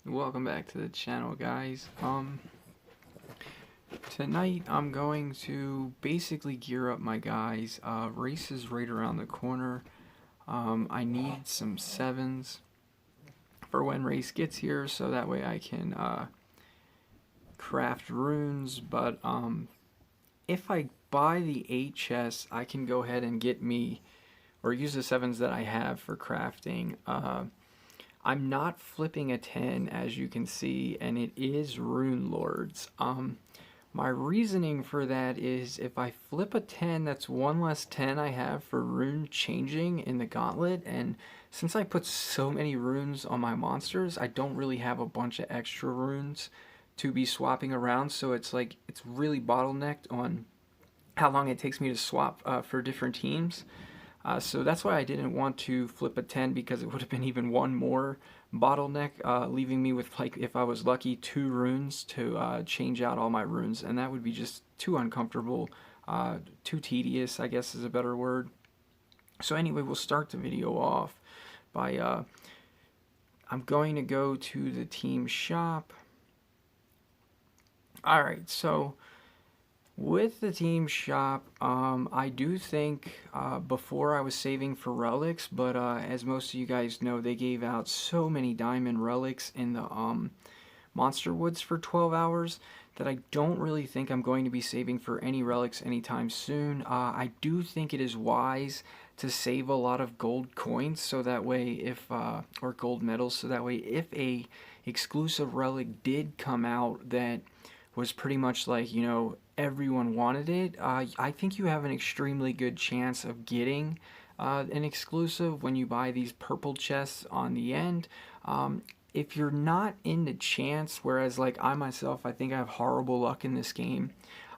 Welcome back to the channel, guys. Tonight I'm going to basically gear up my guys. Race is right around the corner. I need some 7s for when race gets here, so that way I can craft runes. But if I buy the 8 chests, I can go ahead and get me, or use the 7s that I have for crafting. I'm not flipping a 10, as you can see, and it is Rune Lords. My reasoning for that is if I flip a 10, that's one less 10 I have for rune changing in the gauntlet, and since I put so many runes on my monsters, I don't really have a bunch of extra runes to be swapping around, so it's really bottlenecked on how long it takes me to swap for different teams. So that's why I didn't want to flip a 10, because it would have been even one more bottleneck, leaving me with, like, if I was lucky, 2 runes to change out all my runes, and that would be just too uncomfortable, too tedious, I guess is a better word. So anyway, we'll start the video off by, I'm going to go to the team shop. Alright, so with the team shop, I do think before I was saving for relics, but as most of you guys know, they gave out so many diamond relics in the monster woods for 12 hours that I don't really think I'm going to be saving for any relics anytime soon. I do think it is wise to save a lot of gold coins, so that way if, or gold medals, so that way if a exclusive relic did come out that was pretty much like, you know, everyone wanted it, I think you have an extremely good chance of getting an exclusive when you buy these purple chests on the end. If you're not into chance, whereas like I myself, I think I have horrible luck in this game,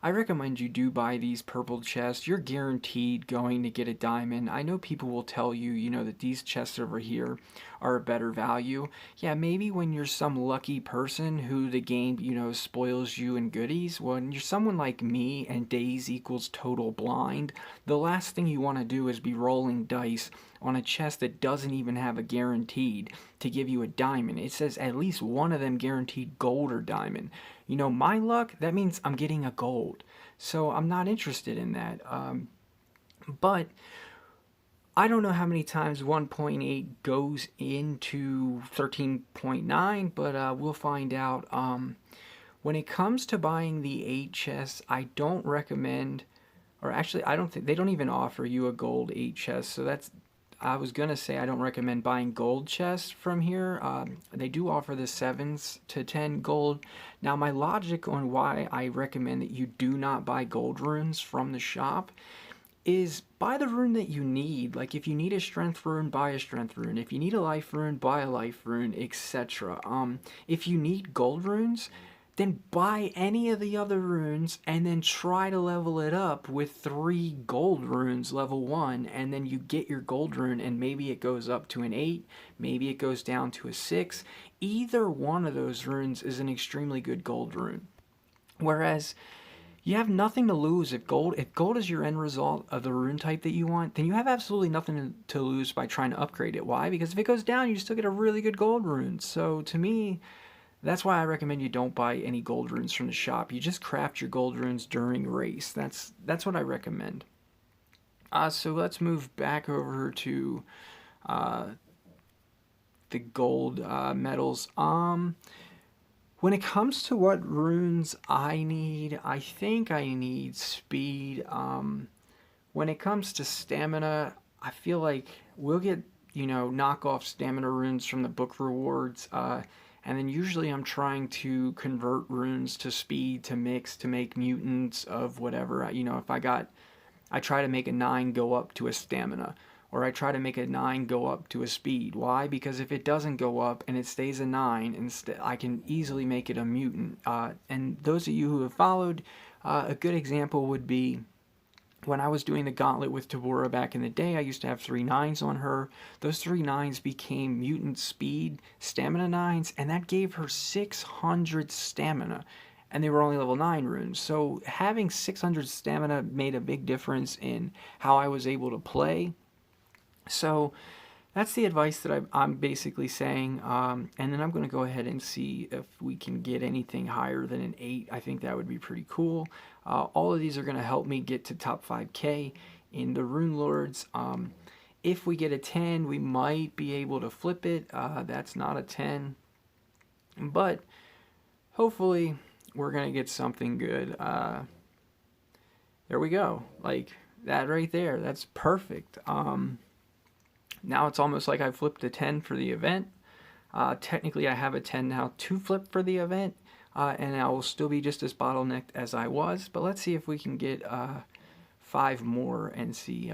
I recommend you do buy these purple chests. You're guaranteed going to get a diamond. I know people will tell you, you know, that these chests over here are a better value. Yeah, maybe when you're some lucky person who the game, you know, spoils you in goodies. When you're someone like me and days equals total blind, the last thing you want to do is be rolling dice on a chest that doesn't even have a guaranteed to give you a diamond. It says at least one of them guaranteed gold or diamond. You know, my luck, that means I'm getting a gold. So I'm not interested in that. But I don't know how many times 1.8 goes into 13.9, but we'll find out. When it comes to buying the 8 chests, I don't recommend, or actually I don't think, they don't even offer you a gold 8 chest, so that's, I was going to say I don't recommend buying gold chests from here. They do offer the 7s to 10 gold. Now, my logic on why I recommend that you do not buy gold runes from the shop is buy the rune that you need. Like, if you need a strength rune, buy a strength rune. If you need a life rune, buy a life rune, etc. If you need gold runes, then buy any of the other runes and then try to level it up with 3 gold runes level 1, and then you get your gold rune, and maybe it goes up to an 8, maybe it goes down to a 6. Either one of those runes is an extremely good gold rune. Whereas you have nothing to lose if gold is your end result of the rune type that you want, then you have absolutely nothing to lose by trying to upgrade it. Why? Because if it goes down, you still get a really good gold rune. So to me, that's why I recommend you don't buy any gold runes from the shop. You just craft your gold runes during race. That's what I recommend. So let's move back over to the gold medals. When it comes to what runes I need, I think I need speed. When it comes to stamina, I feel like we'll get, you know, knockoff stamina runes from the book rewards. And then usually I'm trying to convert runes to speed, to mix, to make mutants of whatever. You know, if I try to make a 9 go up to a stamina, or I try to make a 9 go up to a speed. Why? Because if it doesn't go up and it stays a 9, I can easily make it a mutant. And those of you who have followed, a good example would be when I was doing the gauntlet with Tabora back in the day. I used to have 3 9s on her. Those 3 9s became mutant speed stamina 9s, and that gave her 600 stamina. And they were only level 9 runes. So having 600 stamina made a big difference in how I was able to play. So that's the advice that I'm basically saying. And then I'm going to go ahead and see if we can get anything higher than an 8. I think that would be pretty cool. All of these are going to help me get to top 5K in the Rune Lords. If we get a 10, we might be able to flip it. That's not a 10. But hopefully we're going to get something good. There we go. Like that right there. That's perfect. Now it's almost like I flipped a 10 for the event. Technically, I have a 10 now to flip for the event, and I will still be just as bottlenecked as I was. But let's see if we can get 5 more and see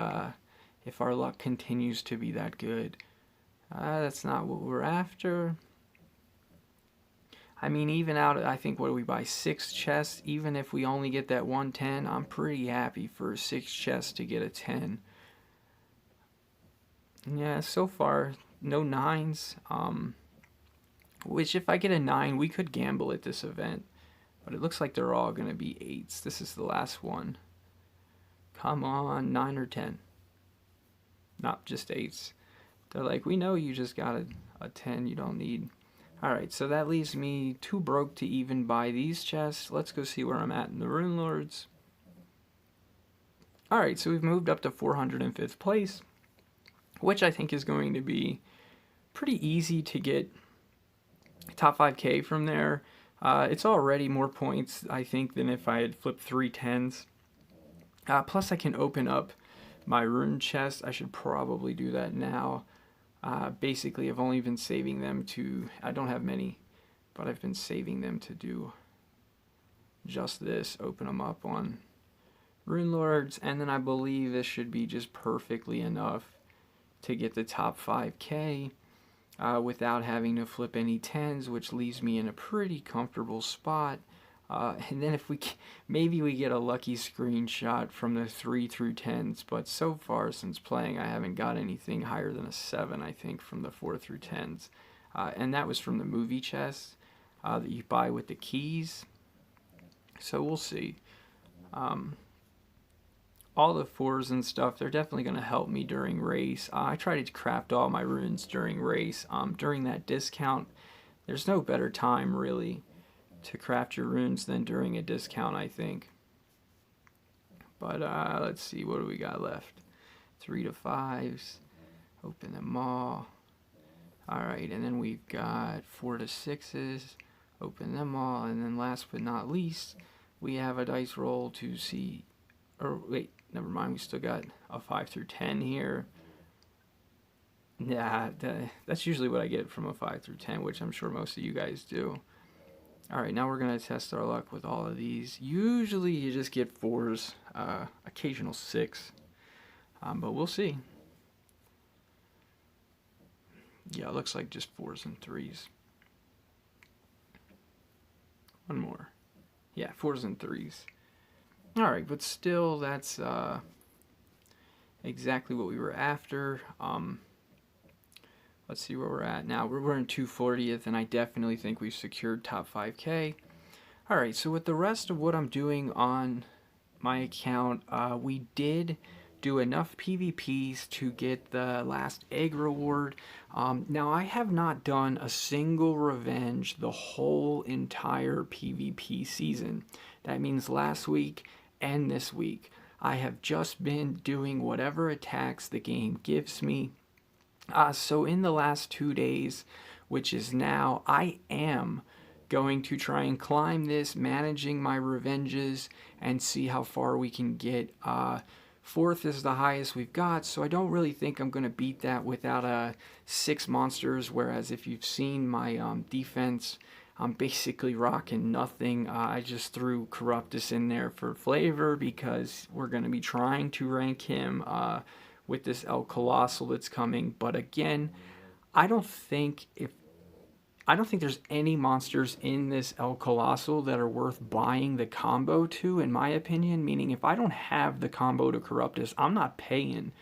if our luck continues to be that good. That's not what we're after. I mean, even out, I think, what do we buy? 6 chests. Even if we only get that 110, I'm pretty happy for 6 chests to get a 10. Yeah, so far, no 9s. Which, if I get a 9, we could gamble at this event. But it looks like they're all going to be 8s. This is the last one. Come on, 9 or 10. Not just 8s. They're like, we know you just got a 10 you don't need. Alright, so that leaves me too broke to even buy these chests. Let's go see where I'm at in the Rune Lords. Alright, so we've moved up to 405th place, which I think is going to be pretty easy to get top 5K from there. It's already more points, I think, than if I had flipped 3 10s. Plus, I can open up my Rune Chest. I should probably do that now. Basically, I've only been saving them to... I don't have many, but I've been saving them to do just this. Open them up on Rune Lords, and then I believe this should be just perfectly enough to get the top 5K without having to flip any 10s, which leaves me in a pretty comfortable spot. And then if maybe we get a lucky screenshot from the 3 through 10s, but so far since playing I haven't got anything higher than a 7, I think, from the 4 through 10s. And that was from the movie chest that you buy with the keys. So we'll see. All the 4s and stuff, they're definitely going to help me during race. I try to craft all my runes during race. During that discount, there's no better time really to craft your runes than during a discount, I think. But let's see, what do we got left? 3 to 5s. Open them all. Alright, and then we've got 4 to 6s. Open them all. And then last but not least, we have a dice roll to see... Or wait, never mind, we still got a 5 through 10 here. Yeah, that's usually what I get from a 5 through 10, which I'm sure most of you guys do. Alright, now we're going to test our luck with all of these. Usually you just get 4s, occasional 6, but we'll see. Yeah, it looks like just 4s and 3s. One more. Yeah, 4s and 3s. Alright, but still, that's exactly what we were after. Let's see where we're at now. We're in 240th, and I definitely think we've secured top 5K. Alright, so with the rest of what I'm doing on my account, we did do enough PvPs to get the last egg reward. Now, I have not done a single revenge the whole entire PvP season. That means last week and this week. I have just been doing whatever attacks the game gives me. So in the last 2 days, which is now, I am going to try and climb this, managing my revenges, and see how far we can get. 4th is the highest we've got, so I don't really think I'm going to beat that without 6 monsters, whereas if you've seen my defense, I'm basically rocking nothing. I just threw Corruptus in there for flavor because we're going to be trying to rank him with this El Colossal that's coming. But again, I don't think there's any monsters in this El Colossal that are worth buying the combo to, in my opinion. Meaning, if I don't have the combo to Corruptus, I'm not paying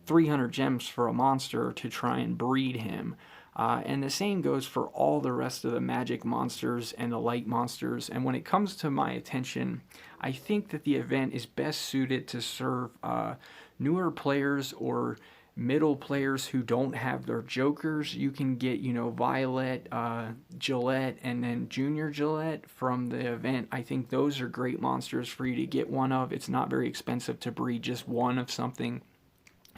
300 gems for a monster to try and breed him. And the same goes for all the rest of the magic monsters and the light monsters. And when it comes to my attention, I think that the event is best suited to serve newer players or middle players who don't have their jokers, you can get, Violet, Gillette, and then Junior Gillette from the event. I think those are great monsters for you to get one of. It's not very expensive to breed just one of something.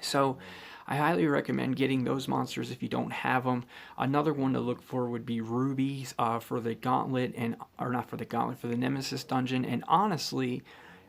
So I highly recommend getting those monsters if you don't have them. Another one to look for would be Rubies for the Gauntlet, or not for the Gauntlet, for the Nemesis dungeon. And honestly,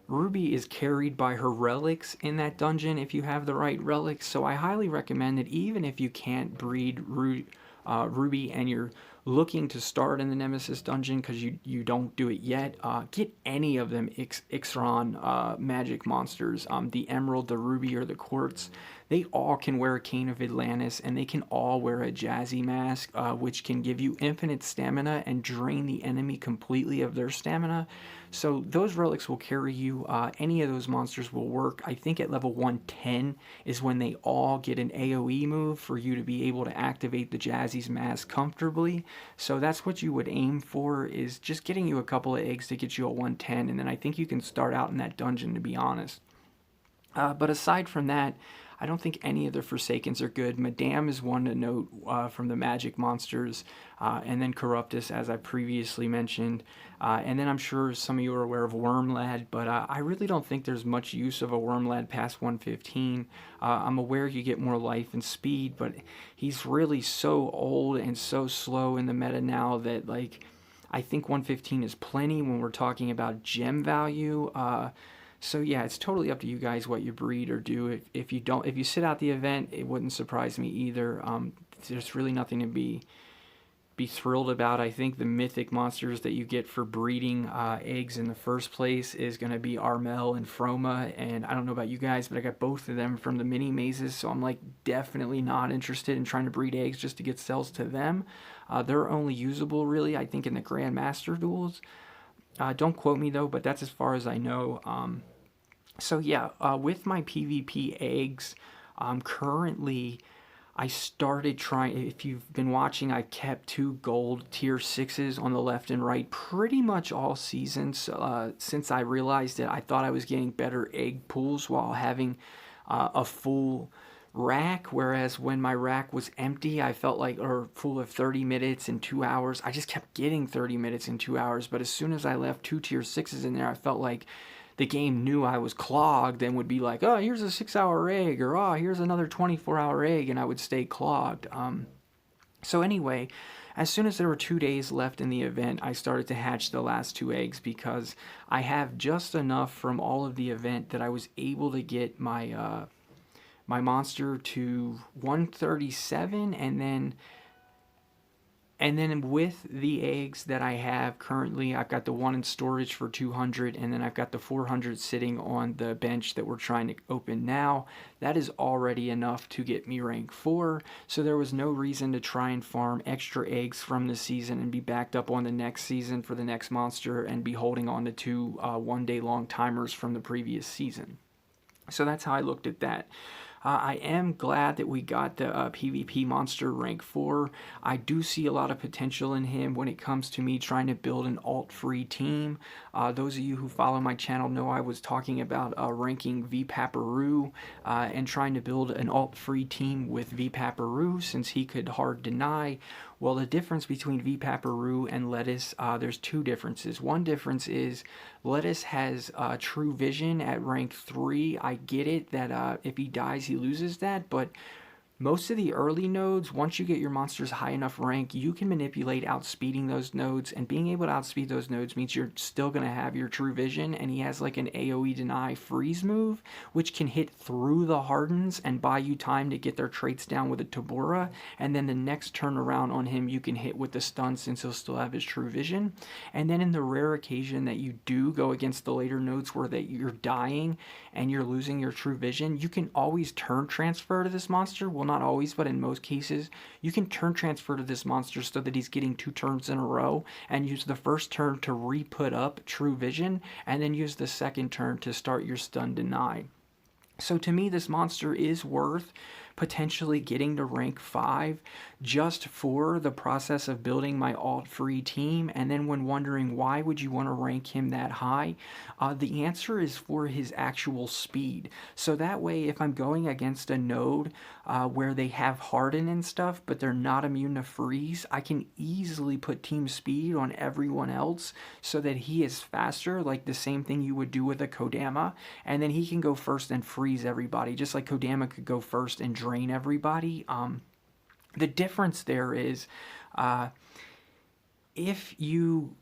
Ruby is carried by her relics in that dungeon if you have the right relics. So I highly recommend that even if you can't breed Ruby and you're looking to start in the Nemesis dungeon because you don't do it yet, get any of them Ixalan magic monsters. The Emerald, the Ruby, or the Quartz. They all can wear a Cane of Atlantis, and they can all wear a Jazzy Mask, which can give you infinite stamina and drain the enemy completely of their stamina. So those relics will carry you. Any of those monsters will work. I think at level 110 is when they all get an AoE move for you to be able to activate the Jazzy's Mask comfortably. So that's what you would aim for, is just getting you a couple of eggs to get you a 110, and then I think you can start out in that dungeon, to be honest. But aside from that, I don't think any of the Forsakens are good. Madame is one to note from the magic monsters, and then Corruptus, as I previously mentioned. And then I'm sure some of you are aware of Wormlad, but I really don't think there's much use of a Wormlad past 115. I'm aware you get more life and speed, but he's really so old and so slow in the meta now that, like, I think 115 is plenty when we're talking about gem value. So yeah, it's totally up to you guys what you breed or do. If you sit out the event, it wouldn't surprise me either. There's really nothing to be thrilled about. I think the mythic monsters that you get for breeding eggs in the first place is going to be Armel and Froma, and I don't know about you guys, but I got both of them from the mini mazes, so I'm like definitely not interested in trying to breed eggs just to get cells to them. They're only usable really, I think, in the Grandmaster duels. Don't quote me though, but that's as far as I know. So yeah, with my PvP eggs, currently I started trying, if you've been watching, I kept 2 gold tier 6s on the left and right pretty much all seasons. Since I realized that I thought I was getting better egg pools while having a full rack, whereas when my rack was empty, I felt like, or full of 30 minutes and 2 hours, I just kept getting 30 minutes and 2 hours. But as soon as I left 2 tier 6s in there, I felt like the game knew I was clogged and would be like, oh, here's a 6-hour egg, or oh, here's another 24-hour egg, and I would stay clogged. So anyway, as soon as there were 2 days left in the event, I started to hatch the last 2 eggs because I have just enough from all of the event that I was able to get my my monster to 137, and then with the eggs that I have currently, I've got the one in storage for 200, and then I've got the 400 sitting on the bench that we're trying to open now. That is already enough to get me rank 4, so there was no reason to try and farm extra eggs from the season and be backed up on the next season for the next monster and be holding on to 2 one-day long timers from the previous season. So that's how I looked at that. I am glad that we got the PvP monster rank 4. I do see a lot of potential in him when it comes to me trying to build an alt-free team. Those of you who follow my channel know I was talking about ranking VPaparu and trying to build an alt-free team with VPaparu since he could hard deny. Well, the difference between VPaparu and Lettuce, there's 2 differences. One difference is Lettuce has true vision at rank 3. I get it that if he dies, he loses that, but most of the early nodes, once you get your monsters high enough rank, you can manipulate outspeeding those nodes, and being able to outspeed those nodes means you're still going to have your true vision, and he has like an AoE deny freeze move, which can hit through the hardens and buy you time to get their traits down with a Tabora, and then the next turn around on him you can hit with the stun since he'll still have his true vision. And then in the rare occasion that you do go against the later nodes where that you're dying and you're losing your true vision, you can always turn transfer to this monster. Well, not always, but in most cases, you can turn transfer to this monster so that he's getting 2 turns in a row and use the first turn to re-put up true vision and then use the second turn to start your stun deny. So to me, this monster is worth potentially getting to rank 5 just for the process of building my alt-free team. And then when wondering why would you want to rank him that high, the answer is for his actual speed. So that way, if I'm going against a node where they have harden and stuff, but they're not immune to freeze, I can easily put team speed on everyone else so that he is faster, like the same thing you would do with a Kodama, and then he can go first and freeze everybody, just like Kodama could go first and drain everybody. The difference there is if you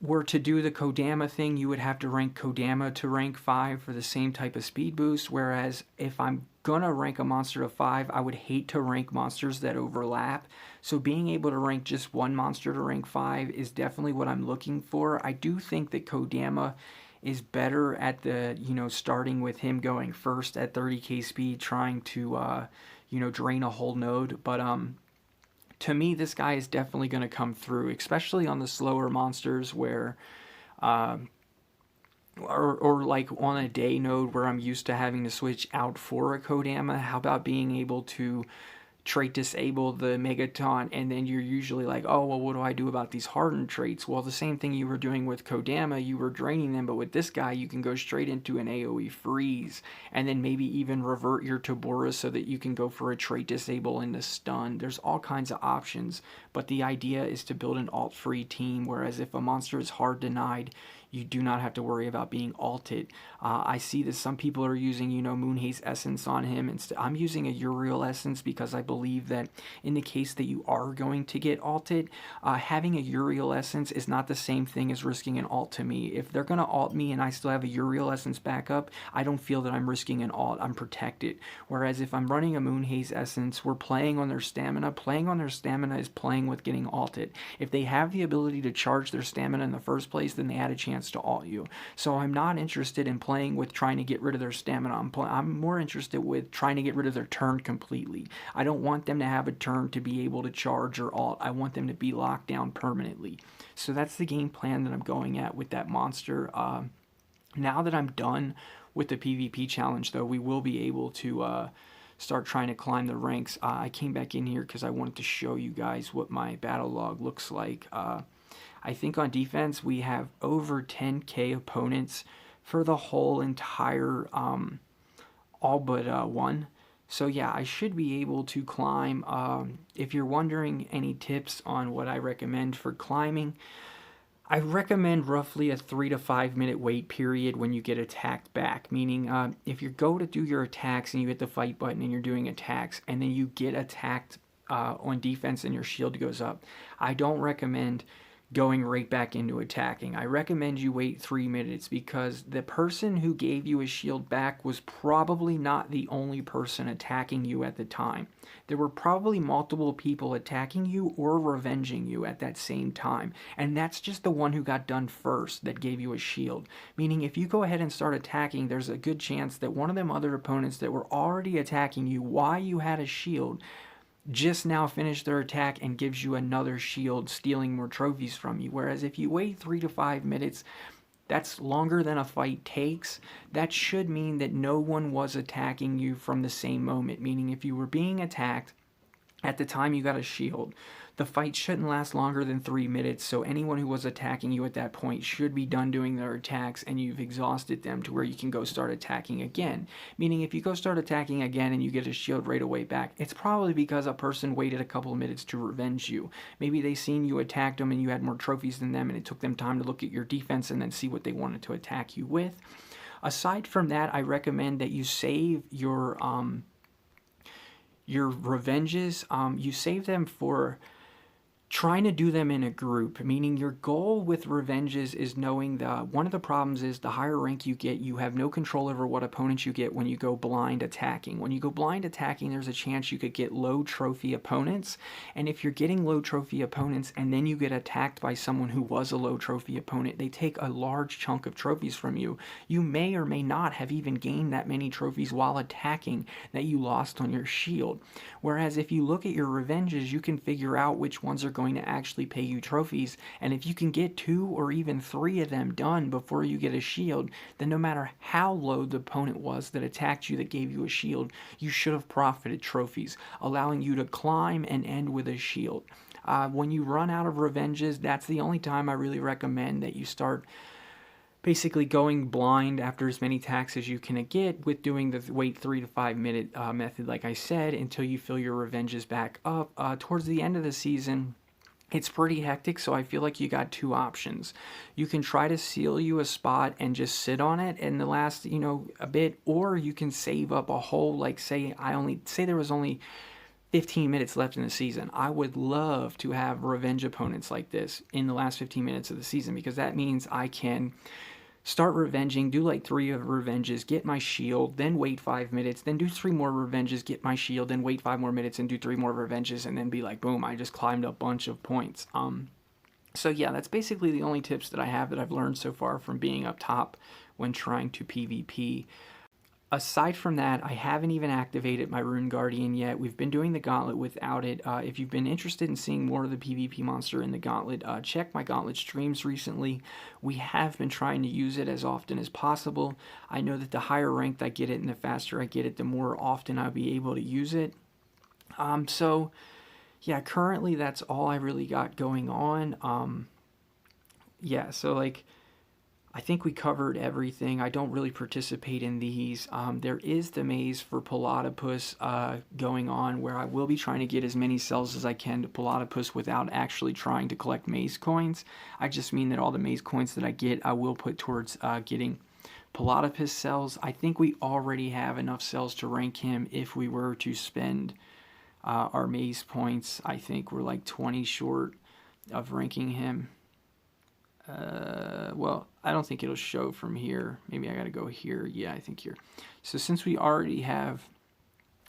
were to do the Kodama thing, you would have to rank Kodama to rank 5 for the same type of speed boost, whereas if I'm gonna rank a monster to 5, I would hate to rank monsters that overlap. So being able to rank just one monster to rank 5 is definitely what I'm looking for. I do think that Kodama is better at the, starting with him going first at 30k speed, trying to, drain a whole node. But to me, this guy is definitely going to come through, especially on the slower monsters where, or like on a day node where I'm used to having to switch out for a Kodama. How about being able to trait disable the Megaton, and then you're usually like, oh, well, what do I do about these hardened traits? Well, the same thing you were doing with Kodama, you were draining them, but with this guy, you can go straight into an AoE freeze, and then maybe even revert your Tabora so that you can go for a trait disable into stun. There's all kinds of options, but the idea is to build an alt-free team, whereas if a monster is hard denied, you do not have to worry about being alted. I see that some people are using, Moonhaze Essence on him. I'm using a Uriel Essence because I believe that in the case that you are going to get alted, having a Uriel Essence is not the same thing as risking an alt to me. If they're going to alt me and I still have a Uriel Essence backup, I don't feel that I'm risking an alt. I'm protected. Whereas if I'm running a Moonhaze Essence, we're playing on their stamina. Playing on their stamina is playing with getting alted. If they have the ability to charge their stamina in the first place, then they had a chance to alt you. So I'm not interested in playing with trying to get rid of their stamina. I'm more interested with trying to get rid of their turn completely. I don't want them to have a turn to be able to charge or alt. I want them to be locked down permanently. So that's the game plan that I'm going at with that monster. Now that I'm done with the PvP challenge, though, we will be able to start trying to climb the ranks. I came back in here because I wanted to show you guys what my battle log looks like. I think on defense we have over 10k opponents for the whole entire all but one. So yeah, I should be able to climb. If you're wondering any tips on what I recommend for climbing, I recommend roughly a 3 to 5 minute wait period when you get attacked back. Meaning, if you go to do your attacks and you hit the fight button and you're doing attacks and then you get attacked on defense and your shield goes up, I don't recommend going right back into attacking. I recommend you wait 3 minutes because the person who gave you a shield back was probably not the only person attacking you at the time. There were probably multiple people attacking you or revenging you at that same time, and that's just the one who got done first that gave you a shield. Meaning if you go ahead and start attacking, there's a good chance that one of them other opponents that were already attacking you while you had a shield just now finished their attack and gives you another shield, stealing more trophies from you. Whereas if you wait 3 to 5 minutes, that's longer than a fight takes. That should mean that no one was attacking you from the same moment. Meaning if you were being attacked at the time you got a shield, the fight shouldn't last longer than 3 minutes, so anyone who was attacking you at that point should be done doing their attacks and you've exhausted them to where you can go start attacking again. Meaning if you go start attacking again and you get a shield right away back, it's probably because a person waited a couple of minutes to revenge you. Maybe they seen you attacked them and you had more trophies than them and it took them time to look at your defense and then see what they wanted to attack you with. Aside from that, I recommend that you save your revenges. You save them for trying to do them in a group, meaning your goal with revenges is knowing that one of the problems is the higher rank you get, you have no control over what opponents you get when you go blind attacking. When you go blind attacking, there's a chance you could get low trophy opponents, and if you're getting low trophy opponents and then you get attacked by someone who was a low trophy opponent, they take a large chunk of trophies from you. You may or may not have even gained that many trophies while attacking that you lost on your shield. Whereas if you look at your revenges, you can figure out which ones are going to actually pay you trophies. And if you can get 2 or even 3 of them done before you get a shield, then no matter how low the opponent was that attacked you that gave you a shield, you should have profited trophies, allowing you to climb and end with a shield. When you run out of revenges, that's the only time I really recommend that you start basically going blind after as many attacks as you can get, with doing the wait 3 to 5 minute method, like I said, until you fill your revenges back up. Towards the end of the season, it's pretty hectic, so I feel like you got 2 options. You can try to seal you a spot and just sit on it in the last, a bit, or you can save up a whole, like say there was only 15 minutes left in the season. I would love to have revenge opponents like this in the last 15 minutes of the season, because that means I can start revenging, do like 3 of revenges, get my shield, then wait 5 minutes, then do 3 more revenges, get my shield, then wait 5 more minutes and do 3 more revenges, and then be like, boom, I just climbed a bunch of points. So yeah, that's basically the only tips that I have that I've learned so far from being up top when trying to PvP. Aside from that, I haven't even activated my Rune Guardian yet. We've been doing the Gauntlet without it. If you've been interested in seeing more of the PvP monster in the Gauntlet, check my Gauntlet streams recently. We have been trying to use it as often as possible. I know that the higher ranked I get it and the faster I get it, the more often I'll be able to use it. So, yeah, currently that's all I really got going on. Yeah, so like, I think we covered everything. I don't really participate in these. There is the maze for Platypus going on, where I will be trying to get as many cells as I can to Platypus without actually trying to collect maze coins. I just mean that all the maze coins that I get, I will put towards getting Platypus cells. I think we already have enough cells to rank him if we were to spend our maze points. I think we're like 20 short of ranking him. Well, I don't think it'll show from here. Maybe I gotta go here. Yeah, I think here. So since we already have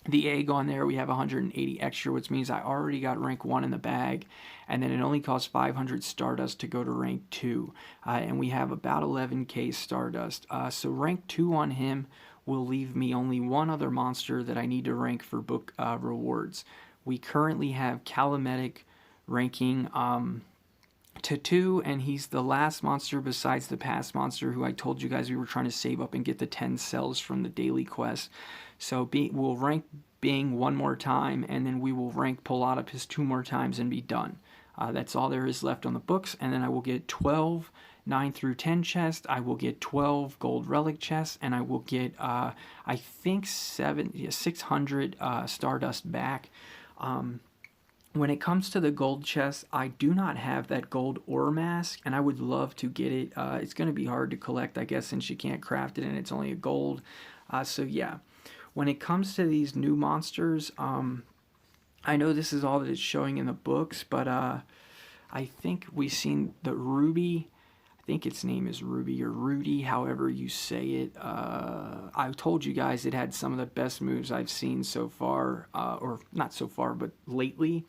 the egg on there, we have 180 extra, which means I already got rank 1 in the bag, and then it only costs 500 Stardust to go to rank 2, and we have about 11k Stardust. So rank 2 on him will leave me only one other monster that I need to rank for book rewards. We currently have Calumetic ranking to 2, and he's the last monster besides the past monster who I told you guys we were trying to save up and get the 10 cells from the daily quest. So we'll rank Bing 1 more time, and then we will rank Platypus 2 more times and be done. That's all there is left on the books, and then I will get 12 9 through 10 chests, I will get 12 gold relic chests, and I will get I think 600 Stardust back. When it comes to the gold chest, I do not have that gold ore mask, and I would love to get it. It's going to be hard to collect, I guess, since you can't craft it and it's only a gold. So yeah, when it comes to these new monsters, I know this is all that it's showing in the books, but I think we've seen the Ruby. I think its name is Ruby or Rudy, however you say it. I told you guys it had some of the best moves I've seen so far, or not so far, but lately.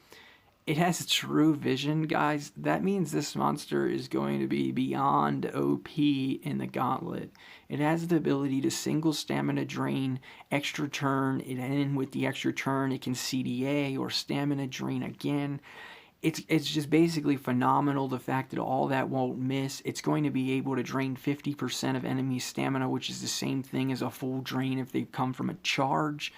It has true vision, guys. That means this monster is going to be beyond OP in the Gauntlet. It has the ability to single stamina drain, extra turn, and then with the extra turn it can CDA or stamina drain again. It's just basically phenomenal, the fact that all that won't miss. It's going to be able to drain 50% of enemy stamina, which is the same thing as a full drain if they come from a charge.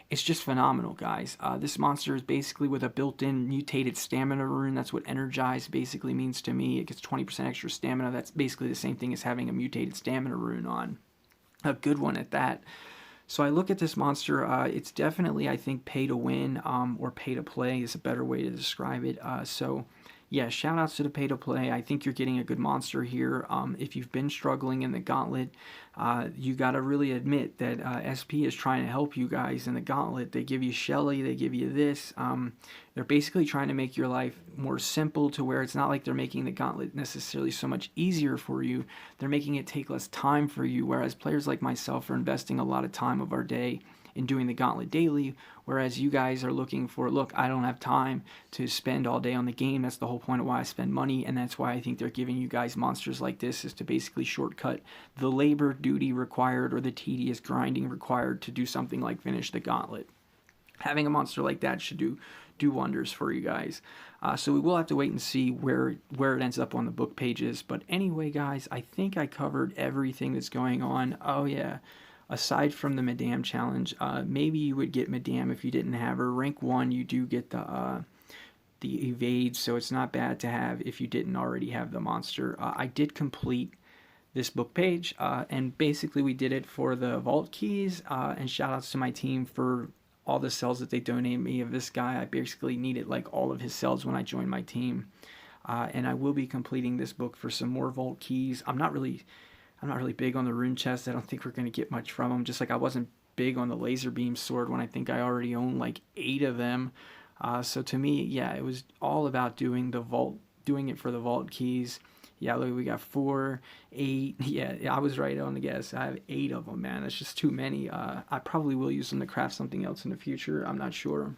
It's just phenomenal, guys. This monster is basically with a built-in mutated stamina rune. That's what Energize basically means to me. It gets 20% extra stamina. That's basically the same thing as having a mutated stamina rune on. A good one at that. So I look at this monster, it's definitely, I think, pay to win, or pay to play is a better way to describe it. So yeah, shout outs to the pay to play. I think you're getting a good monster here. If you've been struggling in the Gauntlet, you got to really admit that SP is trying to help you guys in the Gauntlet. They give you Shelly, they give you this. They're basically trying to make your life more simple, to where it's not like they're making the Gauntlet necessarily so much easier for you. They're making it take less time for you, whereas players like myself are investing a lot of time of our day in doing the Gauntlet daily, whereas you guys are looking for, look, I don't have time to spend all day on the game. That's the whole point of why I spend money, and that's why I think they're giving you guys monsters like this, is to basically shortcut the labor duty required or the tedious grinding required to do something like finish the Gauntlet. Having a monster like that should do do wonders for you guys. So we will have to wait and see where it ends up on the book pages. But anyway, guys, I think I covered everything that's going on. Oh yeah, aside from the Madame challenge, maybe you would get Madame if you didn't have her. Rank 1, you do get the evade, so it's not bad to have if you didn't already have the monster. I did complete this book page, and basically we did it for the vault keys, and shout outs to my team for all the cells that they donated me of this guy. I basically needed like all of his cells when I joined my team, and I will be completing this book for some more vault keys. I'm not really big on the rune chest. I don't think we're going to get much from them, just like I wasn't big on the laser beam sword when I think I already own like 8 of them. So to me, yeah, it was all about doing it for the vault keys. Yeah, look, we got 4, 8. Yeah, I was right on the guess. I have 8 of them, man. That's just too many. I probably will use them to craft something else in the future. I'm not sure.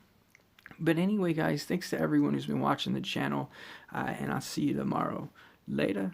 But anyway, guys, thanks to everyone who's been watching the channel, and I'll see you tomorrow. Later.